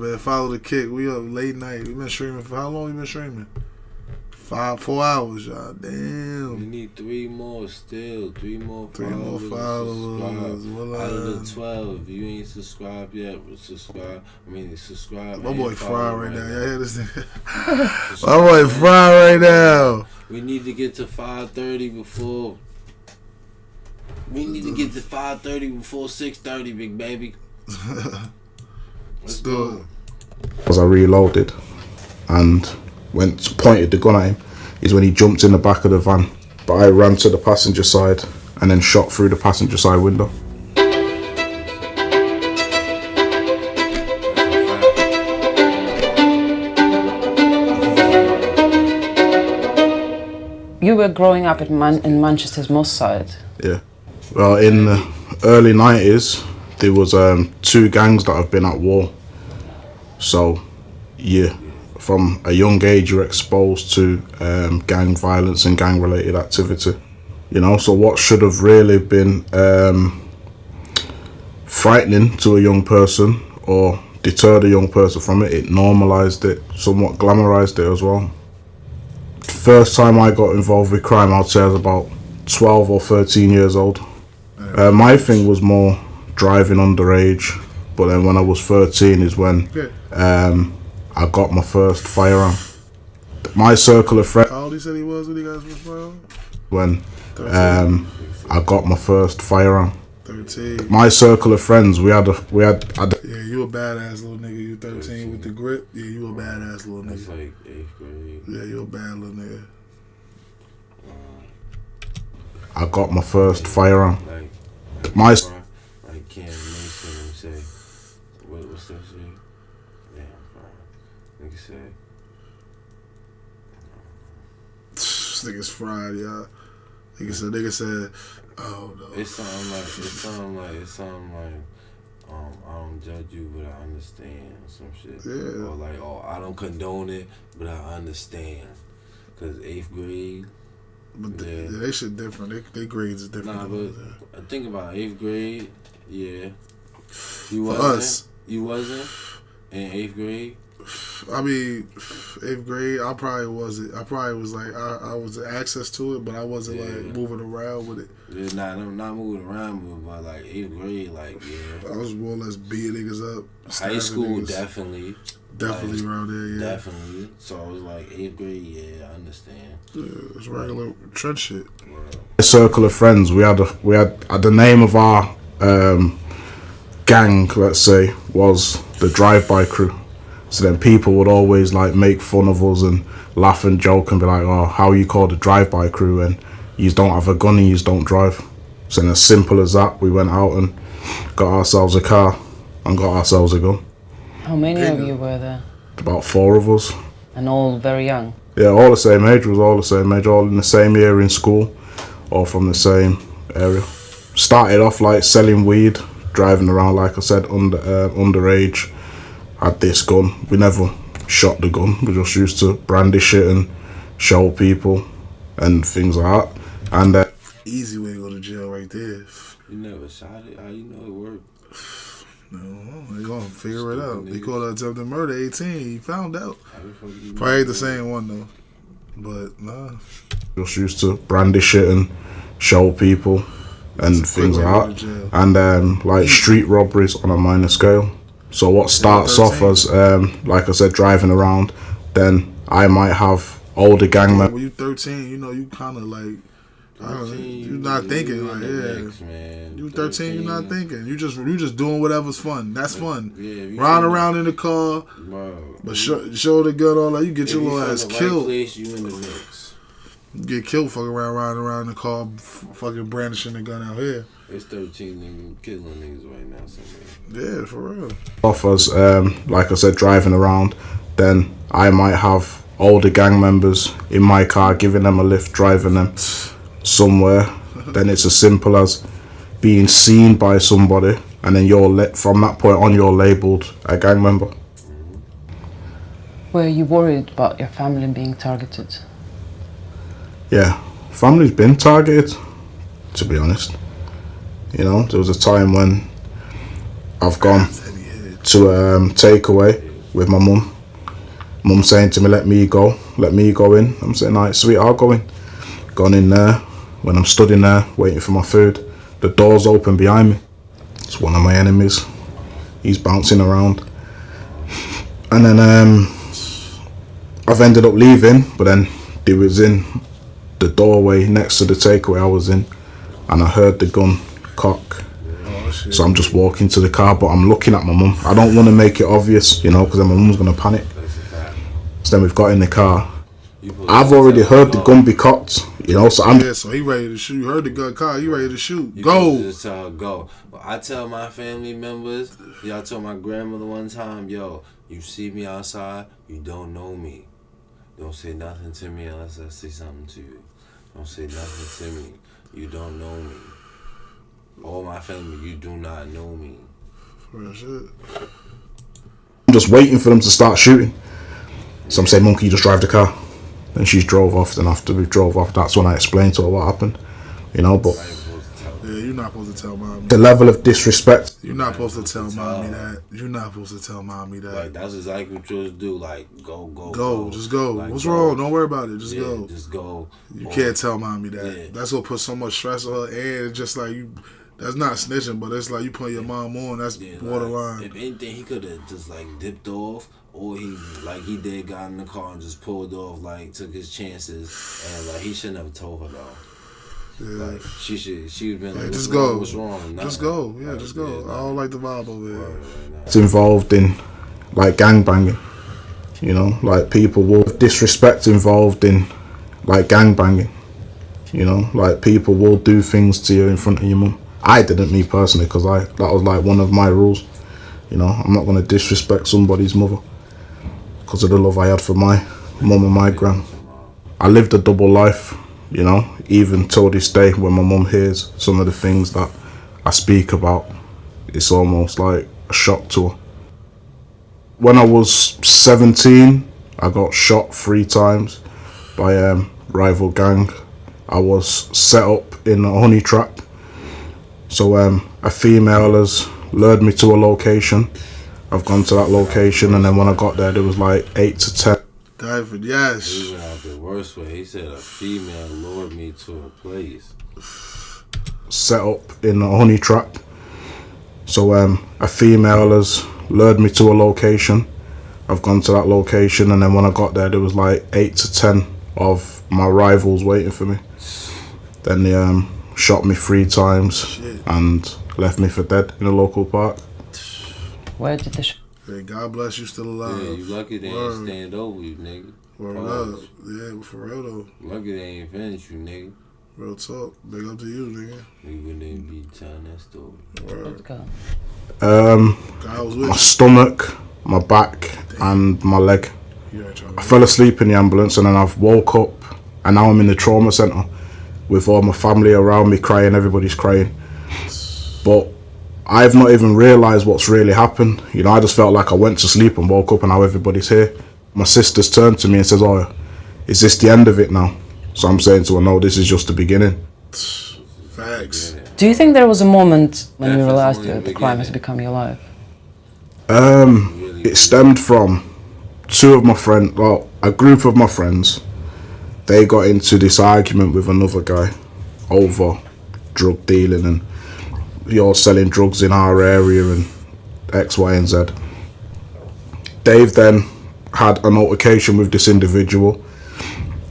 man. Follow the kick. We up late night. We been streaming for how long? We been streaming? 4 hours, y'all. Damn. We need 3 more still. 3 more followers. 3 more followers. Out of the 12, if you ain't subscribed yet, subscribe. My boy Fry right now. Y'all hear this nigga? My boy Fry right now. We need to get to 5:30 before. We need to get to 5:30 before 6:30, big baby. Let's do it. As I reloaded and pointed the gun at him, is when he jumped in the back of the van. But I ran to the passenger side and then shot through the passenger side window. You were growing up in Manchester's Moss Side. Yeah. Well, in the early 90s, there was 2 gangs that have been at war. So, yeah, from a young age, you're exposed to gang violence and gang-related activity. You know, so what should have really been frightening to a young person or deterred a young person from it, it normalised it, somewhat glamorised it as well. First time I got involved with crime, I'd say I was about 12 or 13 years old. My thing was more driving underage, but then when I was 13 is when I got my first firearm. My circle of friends. How old he said he was when he got his first firearm? When I got my first firearm. 13. My circle of friends, we had. Yeah, you a badass little nigga. You 13 with the grip. Yeah, you a badass little nigga. That's like 8th grade. Yeah, you a bad little nigga. I got my first firearm. Like Cam Mason say, what's that shit? Yeah, nigga said. This nigga's fried, y'all. Nigga said, oh no. It's something like, I don't judge you, but I understand some shit. Yeah. Or like, I don't condone it, but I understand. Cause 8th grade. But they shit different. They grades is different. Nah, but I think about 8th grade. Yeah. You For wasn't? us. You wasn't in 8th grade. I mean, 8th grade, I probably wasn't. I probably was like, I was access to it, but I wasn't like moving around with it. Yeah, I'm not moving around with it, but like 8th grade, like, yeah. I was more or less beating niggas up. High school, niggas. Definitely. Definitely like, around there, yeah. Definitely. So I was like 8th grade, yeah, I understand. Yeah, it's regular trench shit. A circle of friends, we had the name of our gang, let's say, was the drive-by crew. So then people would always like make fun of us and laugh and joke and be like, oh, how you call the drive-by crew and you don't have a gun and you don't drive. So then as simple as that, we went out and got ourselves a car and got ourselves a gun. How many of you were there? About 4 of us. And all very young? Yeah, all the same age, all in the same year in school, all from the same area. Started off like selling weed, driving around, like I said, underage. Had this gun. We never shot the gun. We just used to brandish it and show people and things like that. And easy way to go to jail right there. You never shot it? How you know it worked? No, they gonna figure it out. They called it attempted murder, 18. He found out. Probably ain't the same one though. But nah. Just used to brandish it and show people and things like that. And like street robberies on a minor scale. So what starts off as, like I said, driving around, then I might have older gang members. When you 13, you know, you kind of like, I don't know, you're not thinking like, you 13, you're not thinking. You just doing whatever's fun. That's fun. Yeah, riding around in the car, but show the gun all that. You get your little ass killed. You in the mix. You get killed fucking riding around in the car, fucking brandishing the gun out here. It's 13 niggas killing niggas right now somewhere. Yeah, for real. Off as, like I said, driving around, then I might have older gang members in my car, giving them a lift, driving them somewhere. Then it's as simple as being seen by somebody, and then from that point on, you're labelled a gang member. Were you worried about your family being targeted? Yeah, family's been targeted, to be honest. You know, there was a time when I've gone to takeaway with my mum. Mum saying to me, let me go in. I'm saying, alright, sweet, I'll go in. Gone in there. When I'm stood in there waiting for my food, the door's open behind me. It's one of my enemies. He's bouncing around. And then I've ended up leaving, but then he was in the doorway next to the takeaway I was in, and I heard the gun cock. So I'm just walking to the car, but I'm looking at my mum. I don't want to make it obvious, you know, because then my mum's going to panic. So then we've got in the car. I've already heard the gun be cocked, you know, so I'm... Yeah, so he ready to shoot. You heard the gun cock, he ready to shoot. You go! Just tell her, go. Well, I tell my family members, I told my grandmother one time, yo, you see me outside, you don't know me. Don't say nothing to me unless I say something to you. Don't say nothing to me. You don't know me. All my family, you do not know me. Real shit. I'm just waiting for them to start shooting. So I'm saying, Mum, can you just drive the car? Then she drove off. Then after we drove off, that's when I explained to her what happened. You know, but... Yeah, you're not supposed to tell mommy. The level of disrespect. You're not supposed to tell mommy that. You're not supposed to tell mommy that. Like, that's exactly what you're supposed to do. Like, go. Just go. Like, what's go. wrong? Don't worry about it. Just go. Just go. You can't tell mommy that. Yeah. That's what puts so much stress on her. And it's just like you... That's not snitching, but it's like you put your mom on. That's borderline. Like, if anything, he could have just, like, dipped off. Or he got in the car and just pulled off, like, took his chances. And, like, he shouldn't have told her, though. Yeah. Like, she'd been like, just go. What's wrong? Just go. Yeah, just go. I don't like the vibe over there. It's involved in, like, gangbanging. You know, like, people will disrespect involved in, like, gangbanging. You know, like, people will do things to you in front of your mum. I didn't, me personally, because that was, like, one of my rules. You know, I'm not going to disrespect somebody's mother because of the love I had for my mum and my gran. I lived a double life, you know, even till this day when my mum hears some of the things that I speak about, it's almost like a shock to her. When I was 17, I got shot 3 times by a rival gang. I was set up in a honey trap. So a female has lured me to a location. I've gone to that location, and then when I got there was like 8 to 10. David, yes. He went out the worst way. He said a female lured me to a place. Set up in a honey trap. So a female has lured me to a location. I've gone to that location, and then when I got there was like 8 to 10 of my rivals waiting for me. Then they shot me 3 times and left me for dead in a local park. Where did the Hey, God bless you, still alive. Yeah, you lucky they ain't stand over you, nigga. Word up. Yeah, for real though. Lucky they ain't finish you, nigga. Real talk. Big up to you, nigga. We wouldn't even be telling that story. Word. God was with my stomach, my back, and my leg. I fell asleep in the ambulance, and then I've woke up, and now I'm in the trauma centre with all my family around me crying. Everybody's crying, but I've not even realised what's really happened. You know, I just felt like I went to sleep and woke up and now everybody's here. My sister's turned to me and says, oh, is this the end of it now? So I'm saying to her, no, this is just the beginning. Facts. Do you think there was a moment when you realised that the crime has become your life? It stemmed from a group of my friends. They got into this argument with another guy over drug dealing and you're selling drugs in our area and X, Y, and Z. They've then had an altercation with this individual.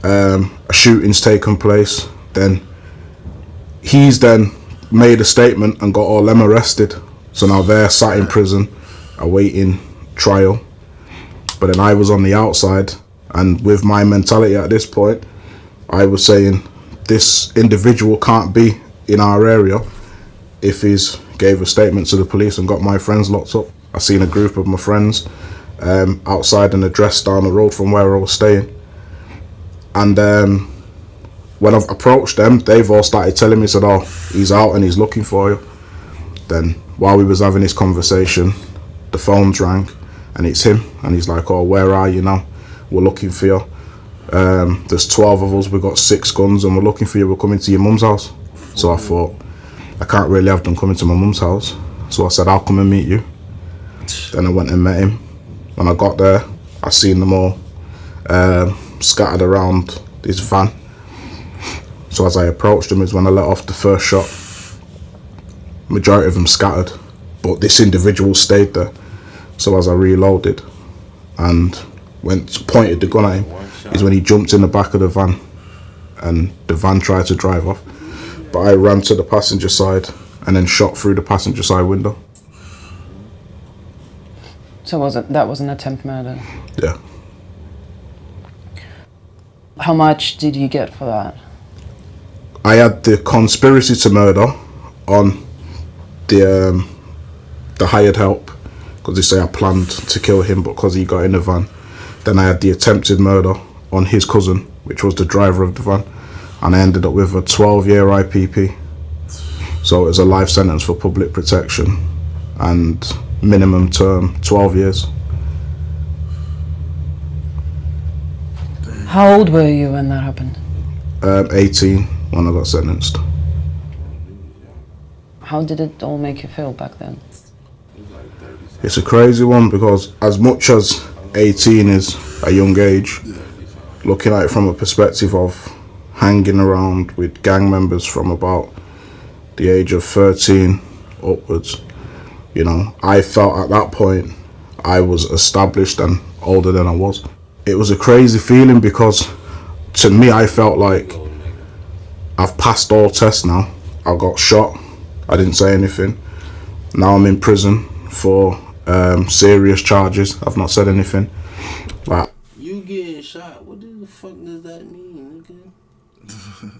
A shooting's taken place. Then he's then made a statement and got all them arrested. So now they're sat in prison awaiting trial. But then I was on the outside, and with my mentality at this point, I was saying this individual can't be in our area if he's gave a statement to the police and got my friends locked up. I seen a group of my friends outside an address down the road from where I was staying. And when I've approached them, they've all started telling me, said, oh, he's out and he's looking for you. Then while we was having this conversation, the phones rang and it's him. And he's like, oh, where are you now? We're looking for you. There's 12 of us, we've got 6 guns and we're looking for you. We're coming to your mum's house. So I thought, I can't really have them coming to my mum's house. So I said, I'll come and meet you. Then I went and met him. When I got there, I seen them all scattered around this van. So as I approached them is when I let off the first shot. Majority of them scattered, but this individual stayed there. So as I reloaded and pointed the gun at him, is when he jumped in the back of the van, and the van tried to drive off. But I ran to the passenger side and then shot through the passenger side window. So that was an attempt murder? Yeah. How much did you get for that? I had the conspiracy to murder on the hired help, because they say I planned to kill him, but because he got in the van. Then I had the attempted murder on his cousin, which was the driver of the van, and I ended up with a 12-year IPP. So it was a life sentence for public protection and minimum term 12 years. How old were you when that happened? 18 when I got sentenced. How did it all make you feel back then? It's a crazy one, because as much as 18 is a young age, looking at it from a perspective of hanging around with gang members from about the age of 13 upwards, you know, I felt at that point I was established and older than I was. It was a crazy feeling, because to me I felt like I've passed all tests now. I got shot, I didn't say anything. Now I'm in prison for serious charges. I've not said anything. Like, you getting shot, what the fuck does that mean, nigga?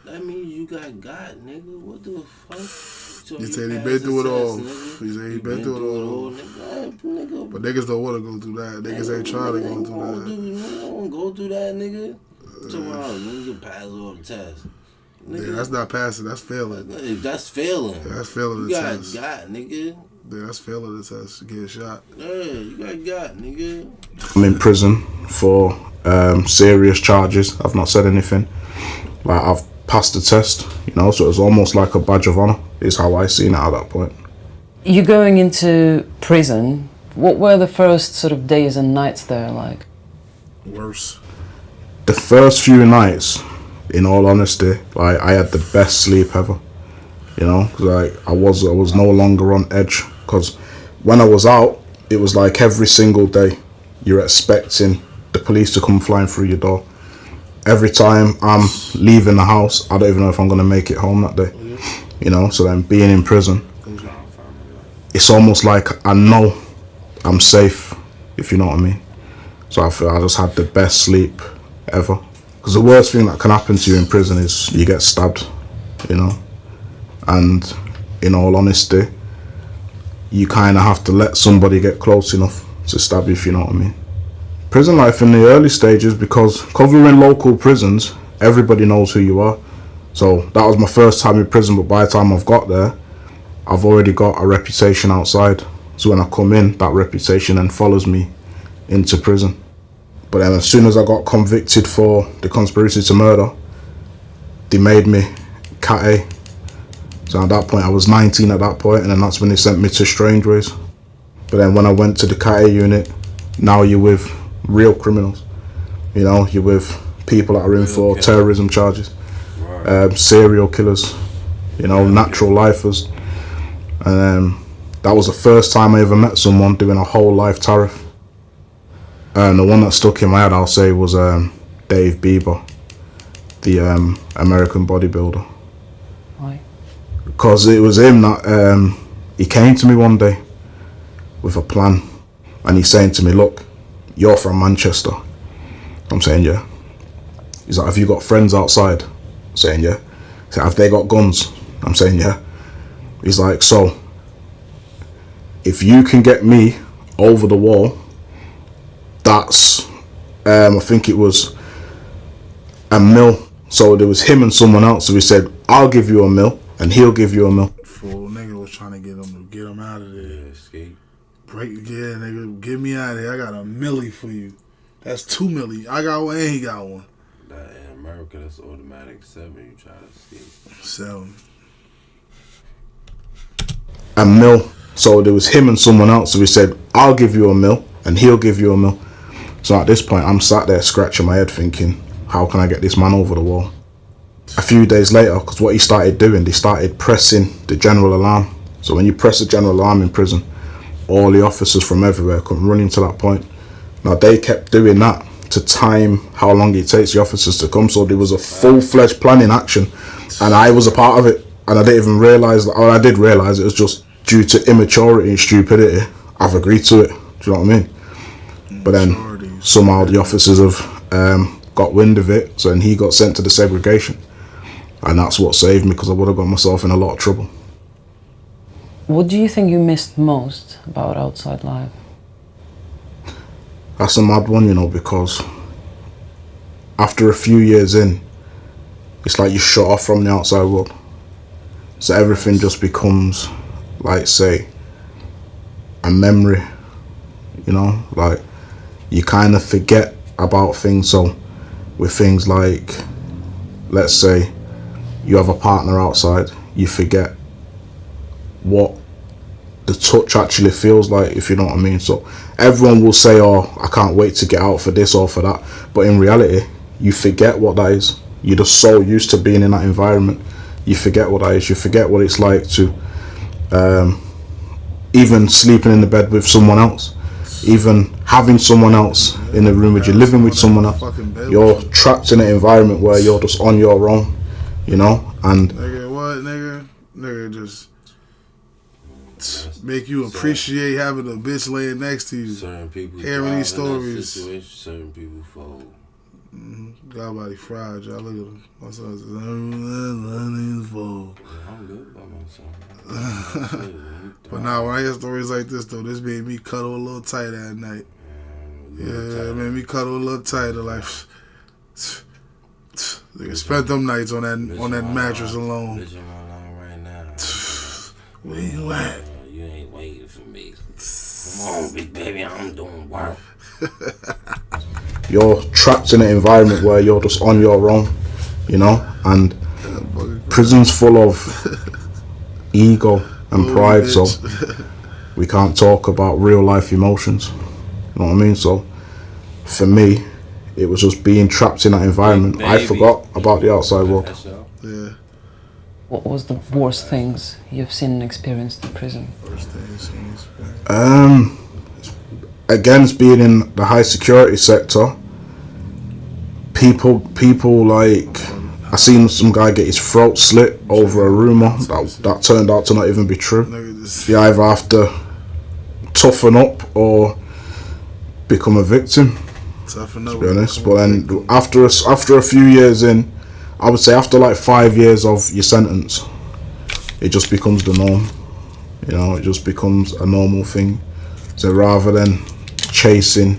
That means you got, nigga. What the fuck? So he said he been through it all. Nigga. He said he been through it all. Nigga. But niggas don't want to go through that. Niggas ain't trying to go through that. Nigga don't go through that, nigga. Tomorrow, nigga pass all the tests. Nigga. Yeah, that's not passing. That's failing. That's failing. Yeah, that's failing the test. You got, nigga. Yeah, that's failing the test. Getting shot. Yeah, you got, nigga. I'm in prison for serious charges. I've not said anything. Like, I've passed the test, you know, so it was almost like a badge of honor, is how I seen it at that point. You going into prison, what were the first sort of days and nights there like? Worse. The first few nights, in all honesty, like, I had the best sleep ever, you know, because like, I was no longer on edge, because when I was out, it was like every single day you're expecting the police to come flying through your door. Every time I'm leaving the house, I don't even know if I'm going to make it home that day, you know. So then being in prison, it's almost like I know I'm safe, if you know what I mean. So I feel I just had the best sleep ever, because the worst thing that can happen to you in prison is you get stabbed, you know. And in all honesty, you kind of have to let somebody get close enough to stab you, if you know what I mean. Prison life in the early stages, because covering local prisons, everybody knows who you are. So that was my first time in prison, but by the time I've got there, I've already got a reputation outside. So when I come in, that reputation then follows me into prison. But then as soon as I got convicted for the conspiracy to murder, they made me Cat A. So at that point, I was 19 at that point, and then that's when they sent me to Strangeways. But then when I went to the Cat A unit, now you're with real criminals. You know, you're with people that are in for terrorism charges, serial killers, you know, natural lifers. And that was the first time I ever met someone doing a whole life tariff. And the one that stuck in my head, I'll say, was Dave Bieber, the American bodybuilder. Why? Because it was him that he came to me one day with a plan, and he's saying to me, look, you're from Manchester. I'm saying, yeah. He's like, have you got friends outside? I'm saying, yeah. He's like, have they got guns? I'm saying, yeah. He's like, so if you can get me over the wall, that's I think it was $1 million. So there was him and someone else. So he said, I'll give you $1 million and he'll give you $1 million. Fool nigga was trying to get him out of there. Yeah, escape. Break, yeah, nigga, get me out of here. I got $1 million for you. That's $2 million. I got one and he got one. That in America, that's automatic 7. You try to escape. 7. $1 million. So there was him and someone else. So he said, I'll give you $1 million and he'll give you a mil. So at this point, I'm sat there scratching my head thinking, how can I get this man over the wall? A few days later, because what he started doing, they started pressing the general alarm. So when you press the general alarm in prison, all the officers from everywhere come running to that point. Now they kept doing that to time how long it takes the officers to come. So there was a full-fledged plan in action, and I was a part of it. And I didn't even realise, or I did realise it was just due to immaturity and stupidity. I've agreed to it. Do you know what I mean? But then somehow the officers have got wind of it, so then he got sent to the segregation. And that's what saved me, because I would have got myself in a lot of trouble. What do you think you missed most about outside life? That's a mad one, you know, because after a few years in, it's like you're shut off from the outside world. So everything just becomes, like, say, a memory, you know? Like, you kind of forget about things. So with things like, let's say, you have a partner outside, you forget what the touch actually feels like, if you know what I mean. So everyone will say, oh, I can't wait to get out for this or for that, but in reality you forget what that is. You're just so used to being in that environment, you forget what that is. You forget what it's like to even sleeping in the bed with someone else, even having someone else in the room with you, living with someone else. You're trapped in an environment where you're just on your own, you know. And nigga, what, nigga just make you appreciate having a bitch laying next to you. Certain people hearing these stories. Certain people fold. God body fried, y'all. Look at him. My son's fold. I'm good by myself. But now when I hear stories like this though, this made me cuddle a little tighter at night. Yeah, it made me cuddle a little tighter. Like, nigga, spent them nights on that mattress alone. Bitch, I'm alone right now. Where you at? You ain't waiting for me. Come on, big baby, I'm doing work. You're trapped in an environment where you're just on your own, you know, and prison's full of ego and pride, so we can't talk about real life emotions, you know what I mean? So for me, it was just being trapped in that environment. I forgot about the outside world. Yeah. What was the worst things you've seen and experienced in prison? Worst things you've experienced. Against being in the high security sector, people like, I seen some guy get his throat slit over a rumour that turned out to not even be true. You either have to toughen up or become a victim, to be honest. But then after a few years in, I would say after like 5 years of your sentence, it just becomes the norm. You know, it just becomes a normal thing. So rather than chasing,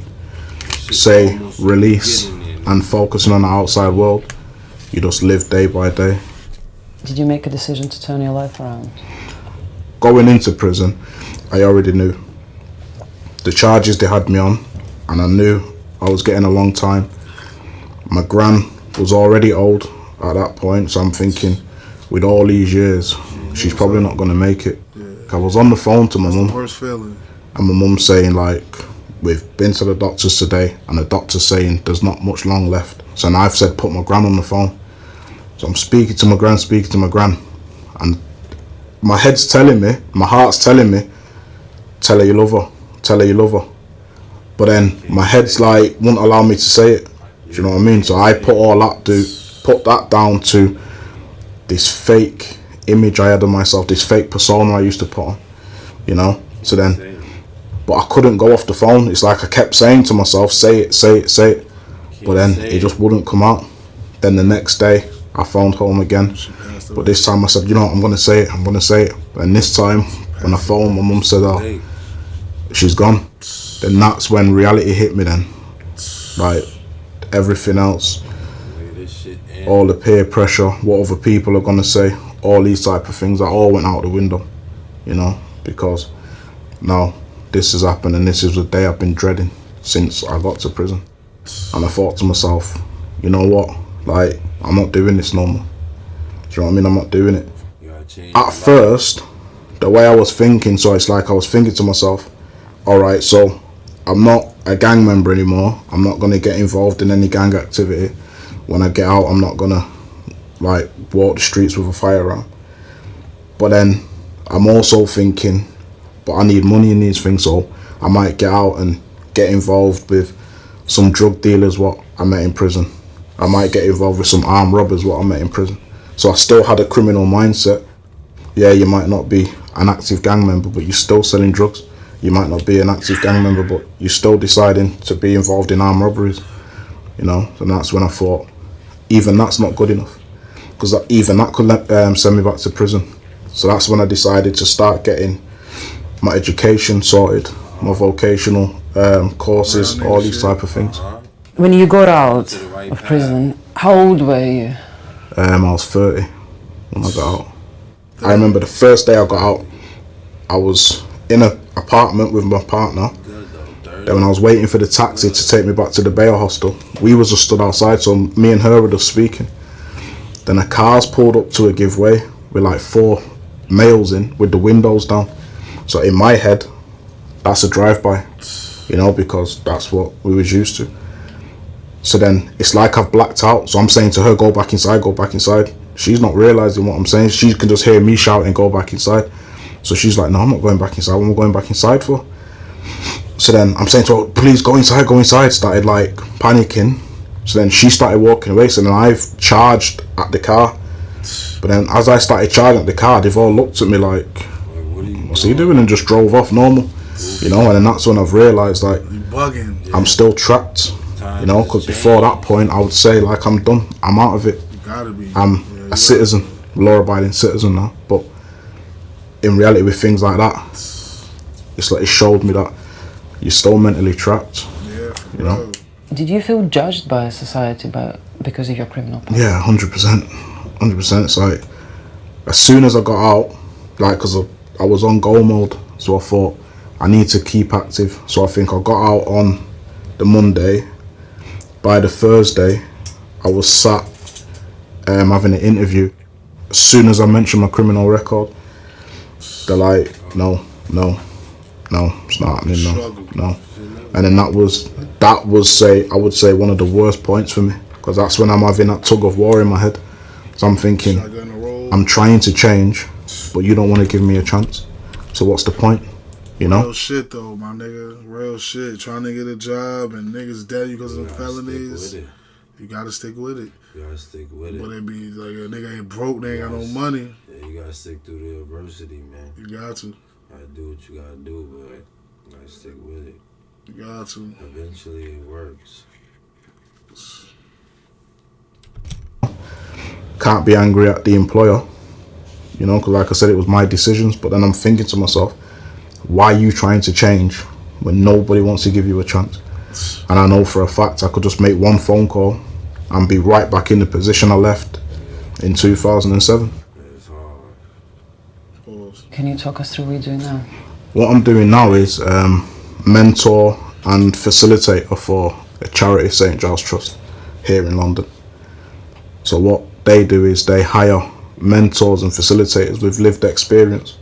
say, release and focusing on the outside world, you just live day by day. Did you make a decision to turn your life around? Going into prison, I already knew the charges they had me on, and I knew I was getting a long time. My gran was already old at that point, so I'm thinking, with all these years, she's probably not going to make it. I was on the phone to my mum, Worst feeling. and my mum saying like, we've been to the doctors today, and the doctor's saying there's not much long left. So now I've said put my gran on the phone. So I'm speaking to my gran, and my head's telling me, my heart's telling me, tell her you love her. But then my head's like, won't allow me to say it. Do you know what I mean? So I put that down to this fake image I had of myself, this fake persona I used to put on, you know? So then, but I couldn't go off the phone. It's like I kept saying to myself, say it. But then it just wouldn't come out. Then the next day, I phoned home again. But this time I said, you know what, I'm going to say it. And this time, when I phoned, my mum said, oh, she's gone. Then that's when reality hit me then. Like, everything else, all the peer pressure, what other people are going to say, all these type of things, that all went out the window, you know, because now this has happened, and this is the day I've been dreading since I got to prison. And I thought to myself, you know what, like, I'm not doing this no more. Do you know what I mean? I'm not doing it. At first, the way I was thinking, so it's like I was thinking to myself, alright, so I'm not a gang member anymore. I'm not going to get involved in any gang activity. When I get out, I'm not going to like walk the streets with a firearm. But then I'm also thinking, but I need money in these things, so I might get out and get involved with some drug dealers what I met in prison. I might get involved with some armed robbers what I met in prison. So I still had a criminal mindset. Yeah, you might not be an active gang member, but you're still selling drugs. You might not be an active gang member, but you're still deciding to be involved in armed robberies. You know, and that's when I thought, even that's not good enough, because even that could send me back to prison. So that's when I decided to start getting my education sorted, my vocational courses, all these type of things. When you got out of prison, how old were you? I was 30 when I got out. I remember the first day I got out, I was in an apartment with my partner. Then when I was waiting for the taxi to take me back to the bail hostel, we was just stood outside, so me and her were just speaking. Then a car's pulled up to a giveaway with like 4 males in with the windows down. So in my head, that's a drive-by, you know, because that's what we was used to. So then it's like I've blacked out. So I'm saying to her, go back inside, go back inside. She's not realizing what I'm saying. She can just hear me shouting, go back inside. So she's like, no, I'm not going back inside. What am I going back inside for? So then I'm saying to her, please go inside, go inside. Started like panicking. So then she started walking away. So then I've charged at the car. But then as I started charging at the car, they've all looked at me like, what's he doing? And just drove off normal. You know, and then that's when I've realised like, I'm still trapped. You know, because before that point, I would say like, I'm done. I'm out of it. I'm a citizen, law-abiding citizen now. But in reality, with things like that, it's like it showed me that you're still mentally trapped. You know. Did you feel judged by society because of your criminal past? Yeah, 100%. 100%. It's like as soon as I got out, like, because I was on go mode, so I thought I need to keep active. So I think I got out on the Monday. By the Thursday, I was sat having an interview. As soon as I mentioned my criminal record, they're like, no, it's not happening, no. And then that was I would say one of the worst points for me, because that's when I'm having that tug of war in my head. So I'm thinking, I'm trying to change, but you don't want to give me a chance. So what's the point? You know? Real shit though, my nigga. Real shit. Trying to get a job and niggas dead because of felonies. You gotta stick with it. You gotta stick with it. But it be like a nigga ain't broke, they ain't got no money. Yeah, you gotta stick through the adversity, man. You got to. You gotta do what you gotta do, but you gotta stick with it. You got to. Eventually it works. Can't be angry at the employer, you know, because like I said, it was my decisions. But then I'm thinking to myself, why are you trying to change when nobody wants to give you a chance? And I know for a fact I could just make one phone call and be right back in the position I left in 2007. It's hard. Can you talk us through what you're doing now? What I'm doing now is mentor and facilitator for a charity, St Giles Trust, here in London. So what they do is they hire mentors and facilitators with lived experience.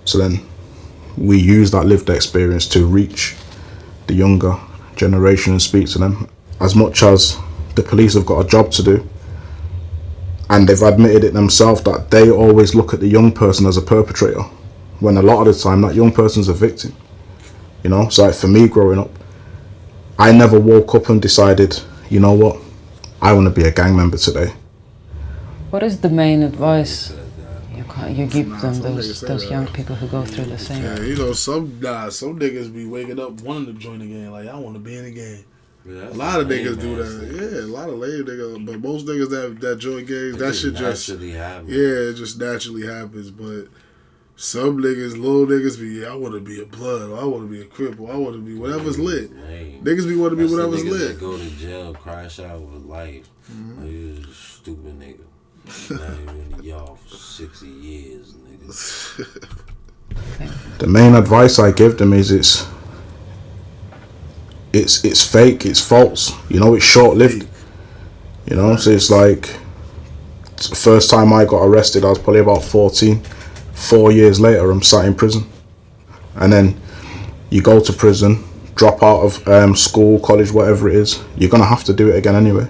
So then we use that lived experience to reach the younger generation and speak to them. As much as the police have got a job to do, and they've admitted it themselves that they always look at the young person as a perpetrator, when a lot of the time that young person's a victim. You know, so like for me growing up, I never woke up and decided, you know what, I want to be a gang member today. What is the main advice you give them, those young people who go through the same? Yeah, you know, some niggas be waking up wanting to join the gang, like, I want to be in the gang. Yeah, a lot of niggas do that. Yeah, a lot of lame niggas. But most niggas that join gangs, that shit just naturally happens. Yeah, it just naturally happens. But some niggas, little niggas be, I want to be a blood, or I want to be a crip, or I want to be whatever's lit. Niggas be want to be whatever's lit. That go to jail, crash out with life. Like, you a stupid nigga. Now you in y'all for 60 years, niggas. The main advice I give them is it's fake, it's false. You know, it's short-lived. You know, so it's like, the first time I got arrested, I was probably about 14. 4 years later, I'm sat in prison. And then you go to prison, drop out of school, college, whatever it is, you're gonna have to do it again anyway.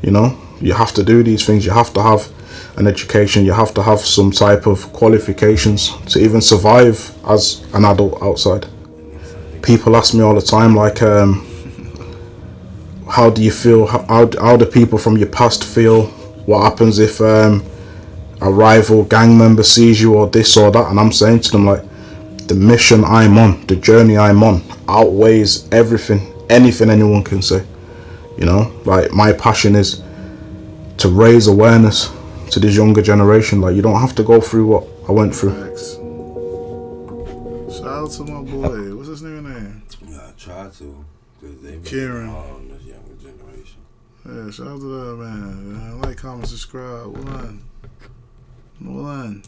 You know, you have to do these things. You have to have an education. You have to have some type of qualifications to even survive as an adult outside. People ask me all the time, like, how do you feel? How do people from your past feel? What happens if a rival gang member sees you or this or that? And I'm saying to them, like, the mission I'm on, the journey I'm on, outweighs everything, anything anyone can say. You know, like, my passion is to raise awareness to this younger generation. Like, you don't have to go through what I went through. Thanks. Shout out to my boy. What's his name? Yeah, I try to. Cause they Kieran. on this younger generation. Yeah, shout out to that man. Like, comment, subscribe. One.